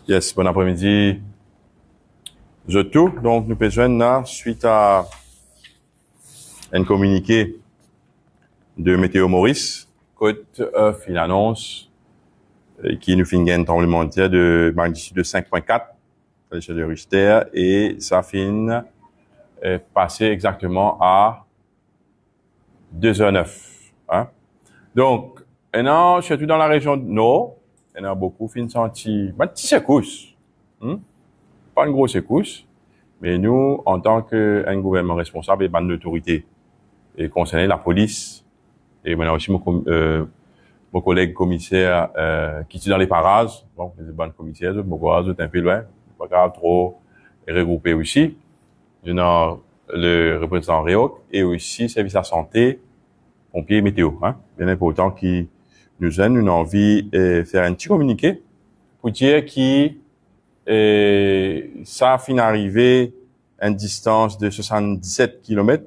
Yes, bon après-midi. Je tout. Donc, nous besoin là, suite à un communiqué de Météo Maurice, côte une annonce qui nous fait un tremblement de terre de magnitude de 5.4 à l'échelle de Richter et ça finit passé exactement à 2h09. Hein? Donc, maintenant, surtout dans la région nord, il y en a beaucoup qui senti une petite secousse. Pas une grosse secousse. Mais nous, en tant qu'un gouvernement responsable et une autorité, et concerné la police, et maintenant aussi mon collègue commissaire qui est dans les parages, bon, les bonnes commissaires, beaucoup un peu loin, pas grave trop regroupés aussi. Il y a le représentant Réoc et aussi service de la santé, pompiers et météo, hein. Bien important qui nous aide, nous avons envie de faire un petit communiqué pour dire qui ça finit arrivé à une distance de 77 km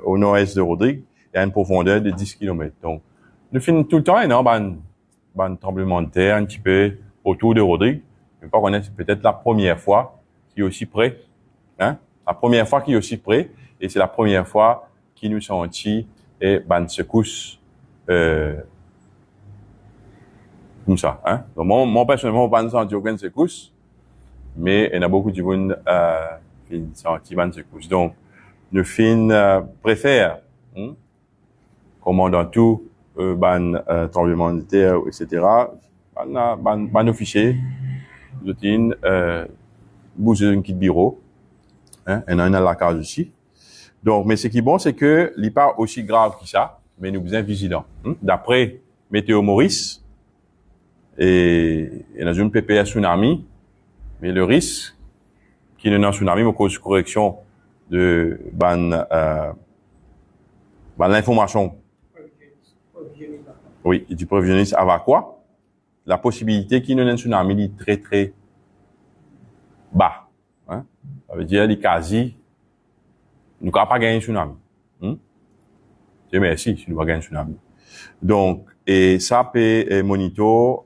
au nord-est de Rodrigue et à une profondeur de 10 km. Donc, nous finissons tout le temps un tremblement de terre un petit peu autour de Rodrigue. Je ne sais pas qu'on est peut-être la première fois qui est aussi près. Hein? La première fois qui est aussi près et c'est la première fois qui nous sentit une secousse comme ça. Hein? Donc, moi personnellement, je ne sens aucune secousse. Mais il y a beaucoup de monde qui sentent une secousse. Donc, nous préfère, comme dans tout tremblement de terre, etc., ban fichier, routine, bouger un kit bureau, hein, et on a la case aussi. Donc, mais ce qui est bon, c'est que il n'est pas aussi grave que ça, mais nous sommes vigilants. D'après Météo Maurice, et il y a une PPS tsunami, mais le risque qui est un tsunami, me cause correction de l'information. Oui, du prévisionniste avec quoi? La possibilité qu'il y ait un tsunami est très, très bas. Hein? Ça veut dire, il est quasi, nous ne pouvons pas gagner un tsunami. Dieu merci, si nous pas gagner un tsunami. Donc, et ça peut monitor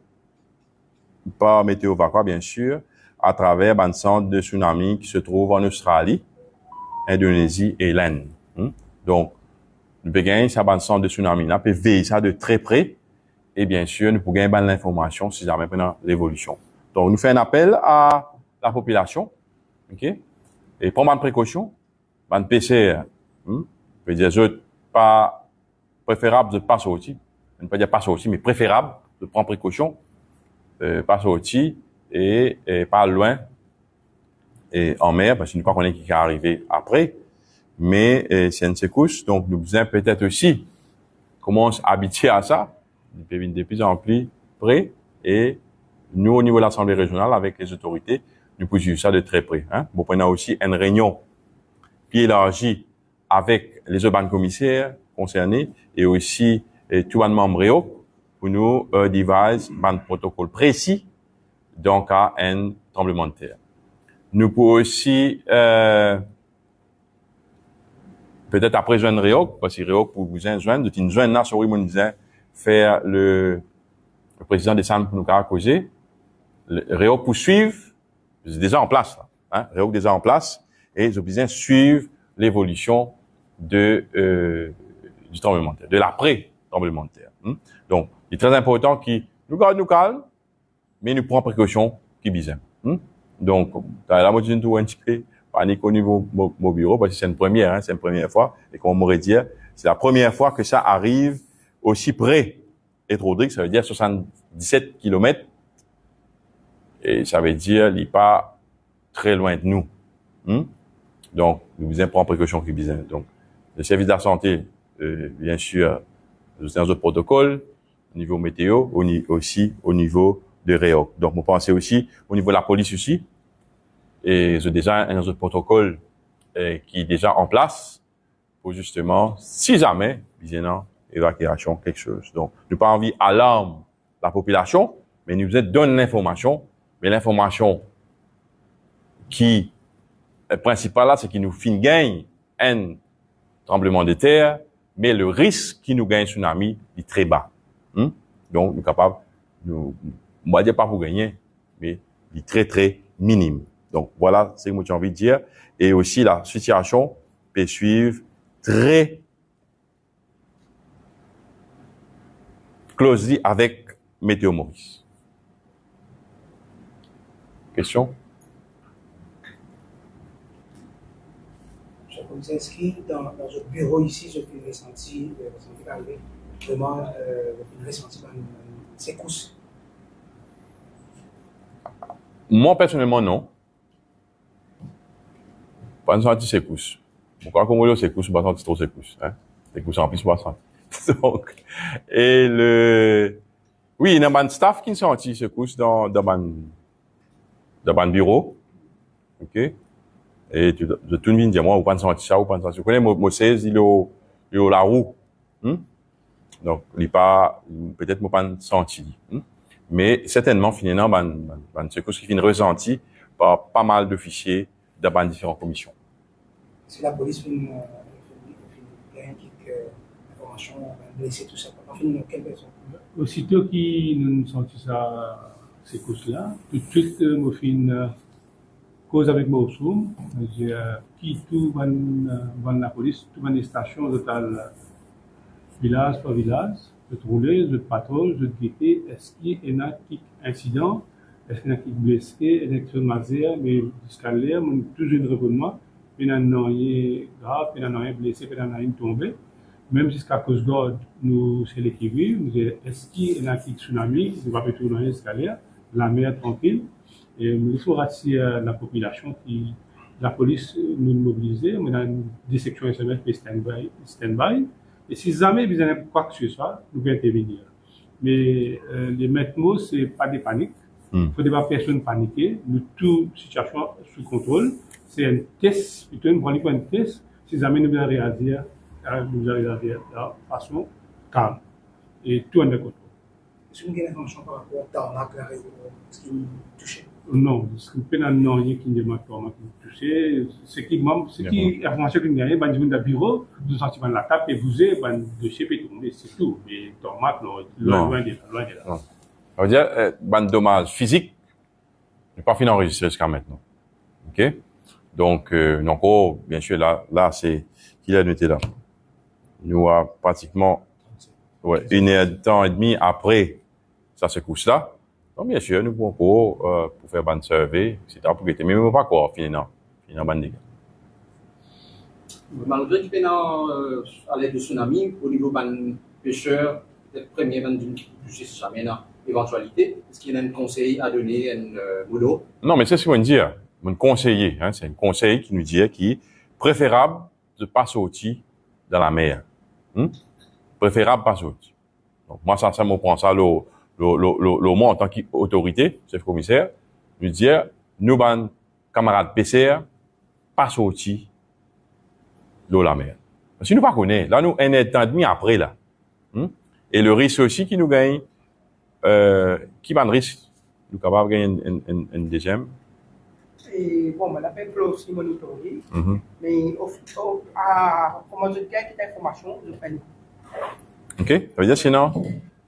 par Météo Vacua, bien sûr, à travers un centre de tsunami qui se trouve en Australie, Indonésie et l'Inde. Donc, nous pouvons gagner ça, un centre de tsunami là, peut veiller ça de très près, et bien sûr, nous pouvons gagner l'information si jamais pendant l'évolution. Donc, nous faisons un appel à la population, ok, et prendre une précaution, un PCR, veut dire, pas préférable de pas sortir, je ne peux pas dire pas sortir, mais préférable de prendre précaution, pas sortir, et pas loin et en mer parce que nous ne pas connaître qui va arriver après mais c'est une secousse donc nous besoin peut-être aussi commence à habituer à ça de plus en plus près et nous au niveau de l'Assemblée régionale avec les autorités nous pouvons suivre ça de très près hein. Bon, on a aussi une réunion qui est élargie avec les autres commissaires concernés et aussi tout un membre Réo pour nous devise un protocole précis donc à un tremblement de terre. Nous pouvons aussi peut-être après joindre Réoc, parce que Réoc pour vous joindre, une joindre là sur mon disait faire le président des centres pour nous causer. Réoc pour suivre, c'est déjà en place là, hein, Réoc déjà en place et je besoin suivre l'évolution de du tremblement de terre, de l'après tremblement de terre. Donc, il est très important qu'il nous garde nous calme mais nous prenons précaution qui bizarre. Donc, la moitié de tout un petit peu panique au niveau mon bureau parce que c'est une première, hein, c'est une première fois et comme on m'aurait dit, c'est la première fois que ça arrive aussi près et Rodrigue, ça veut dire 77 km et ça veut dire il n'est pas très loin de nous. Donc, nous devons prendre précaution qui bizarre. Donc, le service de la santé, bien sûr, dans d'autres protocoles, au niveau météo, aussi au niveau de Réoc. Donc, vous pensez aussi au niveau de la police aussi, et j'ai déjà un autre protocole qui est déjà en place pour justement, si jamais, bien évacuation, quelque chose. Donc, nous pas envie alarme la population, mais nous donne l'information, mais l'information qui est principale là, c'est qu'il nous gagne un tremblement de terre, mais le risque qui nous gagne tsunami est très bas. Donc, nous sommes capables, on va dire pas pour gagner, mais il est très, très minime. Donc, voilà ce que j'ai envie de dire. Et aussi, la situation peut suivre très closely avec Météo Maurice. Question? Je vous inscris dans votre bureau ici, je peux ressentir arriver vraiment ressenti dans ces courses. Moi, personnellement, non. Pas senti secousse. Pourquoi comme on secousse, pas senti trop secousse, hein? Secousse en plus, pas senti. Donc, oui, il y a un staff qui senti secousse dans mon bureau. OK? Et tout le monde dit, moi, ou pas senti ça, ou pas senti ça. Vous connaissez, moi, 16, il est au la roue. Donc, il n'est pas, peut-être, moi, pas senti. Mais, certainement, finalement, secousse qui finit ressenti par pas mal de fichiers dans différentes commissions. Si la police fait une information, blessé, tout ça, pas finir quelle personne? Aussitôt qu'ils nous senti ça, ces courses-là, tout de suite, moi, fait une cause avec moi au Soum. J'ai qui tout va la police, tout va les stations, total village par village, de rouler, de patrouille, de guetter, est-ce qu'il y a un incident, est-ce qu'il y a un blessé, est-ce qu'il y a un mazère, mais jusqu'à l'air, on a toujours une répondement. Il y a un grave, il y a un blessé, il y a un tombé. Même jusqu'à Coast Guard, nous, c'est l'équilibre, nous disons, est-ce qu'il y a un tsunami, nous va pas tourner jusqu'à l'air, la mer tranquille, et nous laissons rassurer la population la police nous mobiliser, on a des sections SMS qui stand-by, et si jamais vous avez quoi que ce soit, nous pouvons intervenir. Mais les maîtres mots, c'est pas des paniques. Il ne faut pas personne paniquer. Nous, toute situation sous contrôle. C'est un test, plutôt un test. Si jamais nous allons réagir, nous allons réagir de façon calme. Et tout en contrôle. Est-ce que vous avez une information par rapport à Tarmac, ce qui nous touche? Non, ce qui peut non, rien qui ne m'a pas touché. Ce qui information qui nous gagne, ben, du bureau, nous sortons de la table et vous êtes, ben, de chez Pétomé, c'est tout. Mais Tarmac, loin de là. Ça veut dire, ben, dommage physique, n'est pas fini d'enregistrer jusqu'à maintenant. OK? Donc, donc, bien sûr, là, c'est, qu'il a noté là. Nous, a pratiquement, 1h30 après, ça secousse-là. Donc, bien sûr, nous pouvons pour faire ban survey, etc., pour guetter. Mais nous pas quoi, finalement, ban dégâts. Malgré qu'il y a à l'aide de tsunami, au niveau ban pêcheur, peut-être premier ban d'une qui touche jamais dans l'éventualité, est-ce qu'il y a un conseil à donner à un boulot? Non, mais c'est ce qu'on veut dire. Mon conseiller, hein, c'est un conseil qui nous dit qu'il est préférable de pas sortir dans la mer. Préférable pas sortir. Donc, moi, ça me prend ça, moi, en tant qu'autorité, chef commissaire, nous dire, nous, ban, camarades PCR, pas sortir de la mer. Si nous pas connaissons, là, nous, un temps et demi après, là. Et le risque aussi qui nous gagne, qui va le risque, nous capable de gagner un deuxième. Et bon, on appelle aussi monitorer, mais comment je dis, quitte l'information, je fais. OK? Ça veut dire, sinon,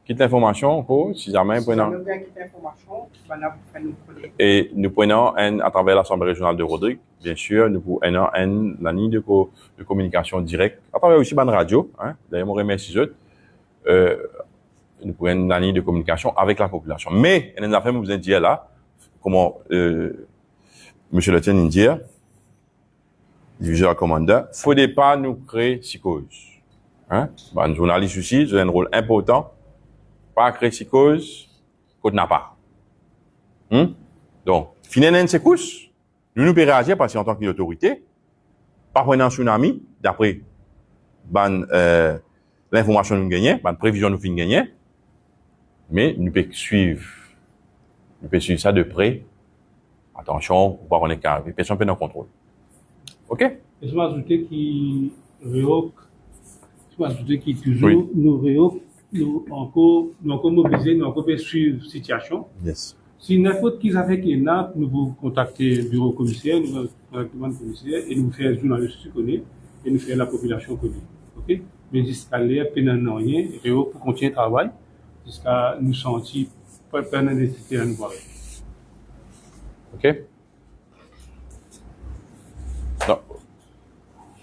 quitte l'information, si jamais, prenons. Et nous prenons à travers l'Assemblée régionale de Rodrigue, bien sûr, nous prenons la ligne de communication directe, à travers aussi ban radio, hein. D'ailleurs, je remercie eux. Nous prenons la ligne de communication avec la population. Mais, il y a une affaire que vous avez dit là, comment, Monsieur le Lieutenant dit, diviseur commandant, faudrait pas nous créer psychose. Hein? Un journaliste aussi, j'ai un rôle important. Pas créer psychose, qu'on n'a pas. Donc, finalement, c'est couche. Nous pouvons réagir parce qu'en tant qu'autorité, pas prendre un tsunami, d'après, l'information nous gagne, prévision nous fin gagner. Mais nous pouvons suivre ça de près. Attention, pour pas qu'on est carré. Personne peut nous contrôle. OK? Et je m'ajoutais qui toujours nous encore mobiliser, nous encore suivre la situation. Yes. Si n'importe qui fait qu'il y a, nous vous contacter le bureau commissaire, nous contacter le commissaire et nous faire journaliste qui connaît et nous faire la population connaît. OK? Mais jusqu'à l'air, pénal rien, pour continuer le travail, jusqu'à nous sentir pas nécessité à nous voir. OK?